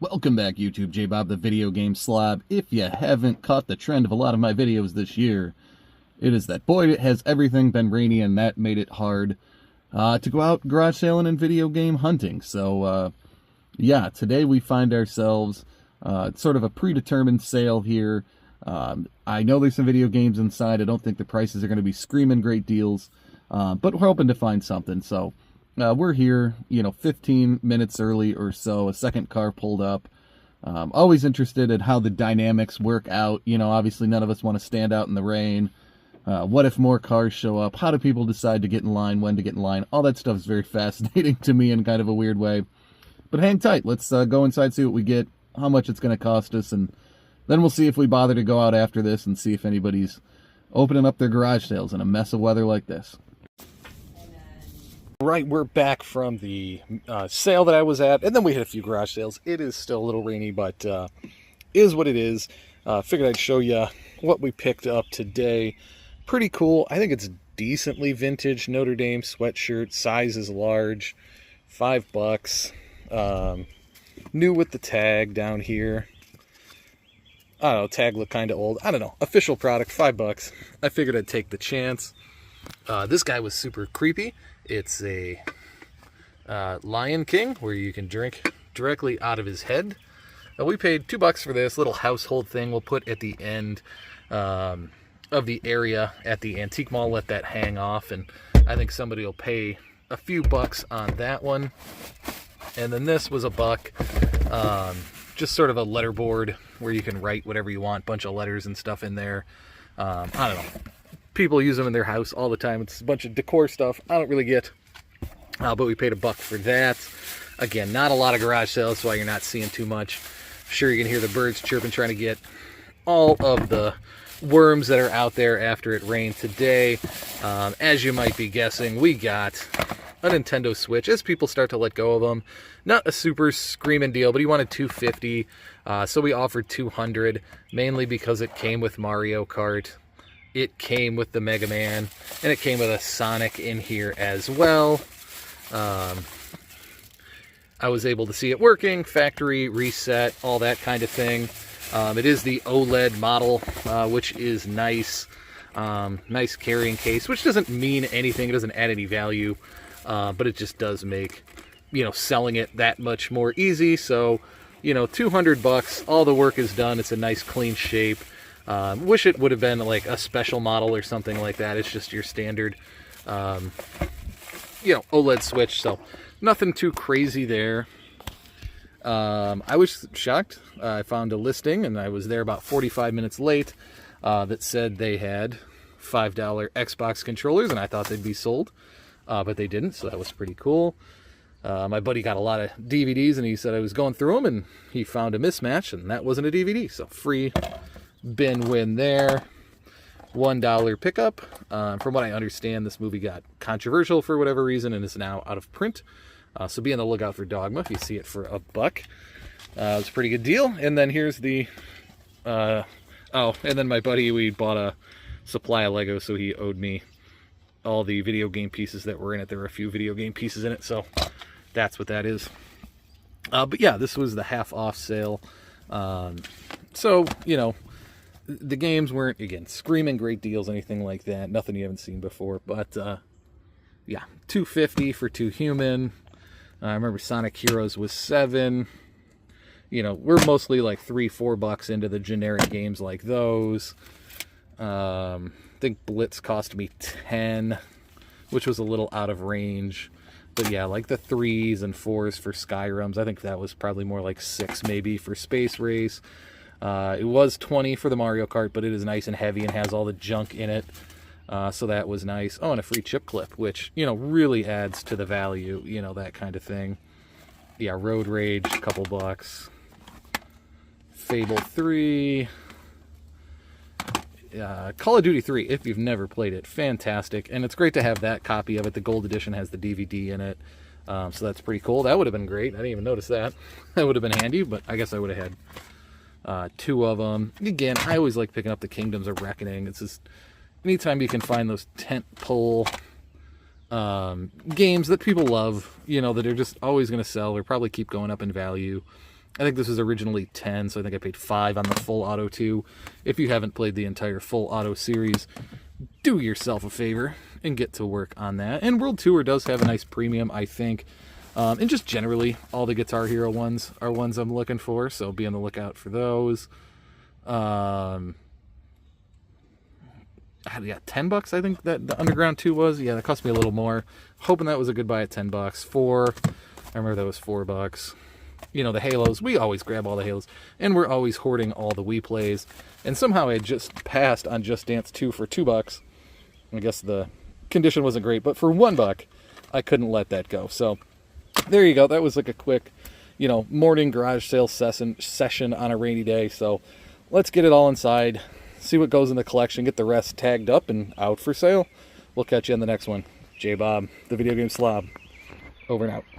Welcome back, YouTube. J-Bob, the video game slob. If you haven't caught the trend of a lot of my videos this year, it is that, boy, has everything been rainy, and that made it hard to go out garage sailing and video game hunting. So, yeah, today we find ourselves sort of a predetermined sale here. I know there's some video games inside. I don't think the prices are going to be screaming great deals, but we're hoping to find something. So we're here, 15 minutes early or so. A second car pulled up. Always interested in how the dynamics work out. Obviously none of us want to stand out in the rain. What if more cars show up? How do people decide to get in line, when to get in line? All that stuff is very fascinating to me in kind of a weird way. But hang tight. Let's go inside, see what we get, how much it's going to cost us, and then we'll see if we bother to go out after this and see if anybody's opening up their garage sales in a mess of weather like this. Right, we're back from the sale that I was at, and then we hit a few garage sales. It is still a little rainy, but is what it is. Figured I'd show you what we picked up today. Pretty cool. I think it's decently vintage Notre Dame sweatshirt. Size is large. $5. New with the tag down here. I don't know, tag looked kind of old. I don't know. Official product, $5. I figured I'd take the chance. This guy was super creepy. It's a Lion King, where you can drink directly out of his head. We paid $2 for this little household thing we'll put at the end of the area at the antique mall. Let that hang off, and I think somebody will pay a few bucks on that one. And then this was $1. Just sort of a letterboard where you can write whatever you want, bunch of letters and stuff in there. I don't know. People use them in their house all the time. It's a bunch of decor stuff I don't really get. But we paid $1 for that. Again, not a lot of garage sales, so you're not seeing too much. Sure, you can hear the birds chirping, trying to get all of the worms that are out there after it rained today. As you might be guessing, we got a Nintendo Switch as people start to let go of them. Not a super screaming deal, but he wanted $250, so we offered $200, mainly because it came with Mario Kart. It came with the Mega Man, and it came with a Sonic in here as well. I was able to see it working, factory reset, all that kind of thing. It is the OLED model, which is nice. Nice carrying case, which doesn't mean anything. It doesn't add any value, but it just does make, selling it that much more easy. So, $200, all the work is done. It's a nice clean shape. Wish it would have been like a special model or something like that. It's just your standard, OLED Switch. So nothing too crazy there. I was shocked. I found a listing, and I was there about 45 minutes late, that said they had $5 Xbox controllers, and I thought they'd be sold, but they didn't, so that was pretty cool. My buddy got a lot of DVDs, and he said I was going through them, and he found a mismatch, and that wasn't a DVD, so free bin win there. $1 pickup. From what I understand, this movie got controversial for whatever reason and is now out of print. So be on the lookout for Dogma if you see it for $1. It was a pretty good deal. And then here's the... and then my buddy, we bought a supply of Lego, so he owed me all the video game pieces that were in it. There were a few video game pieces in it, so that's what that is. But yeah, this was the half-off sale. So, the games weren't, again, screaming great deals, anything like that. Nothing you haven't seen before. But, yeah, $250 for 2 human. I remember Sonic Heroes was $7. We're mostly like $3-4 into the generic games like those. I think Blitz cost me $10, which was a little out of range. But yeah, like the 3s and 4s for Skyrims. I think that was probably more like 6 maybe for Space Race. It was $20 for the Mario Kart, but it is nice and heavy and has all the junk in it. So that was nice. Oh, and a free chip clip, which, really adds to the value, that kind of thing. Yeah, Road Rage, a couple bucks. Fable 3. Call of Duty 3, if you've never played it, fantastic. And it's great to have that copy of it. The gold edition has the DVD in it. So that's pretty cool. That would have been great. I didn't even notice that. That would have been handy, but I guess I would have had 2 of them. Again, I always like picking up the Kingdoms of Reckoning. It's just anytime you can find those tentpole games that people love, that are just always going to sell or probably keep going up in value. I think this was originally 10, so I think I paid 5 on the full Auto 2. If you haven't played the entire full Auto series, do yourself a favor and get to work on that. And World Tour does have a nice premium, I think. And just generally, all the Guitar Hero ones are ones I'm looking for, so be on the lookout for those. Yeah, $10 I think that the Underground 2 was. Yeah, that cost me a little more. Hoping that was a good buy at $10. 4, I remember that was $4. You know, the Halos, we always grab all the Halos, and we're always hoarding all the Wii Plays. And somehow I just passed on Just Dance 2 for $2. I guess the condition wasn't great, but for $1, I couldn't let that go. So there you go. That was like a quick, you know, morning garage sale session on a rainy day. So let's get it all inside, see what goes in the collection, get the rest tagged up and out for sale. We'll catch you on the next one. J Bob, the Video Game Slob, over and out.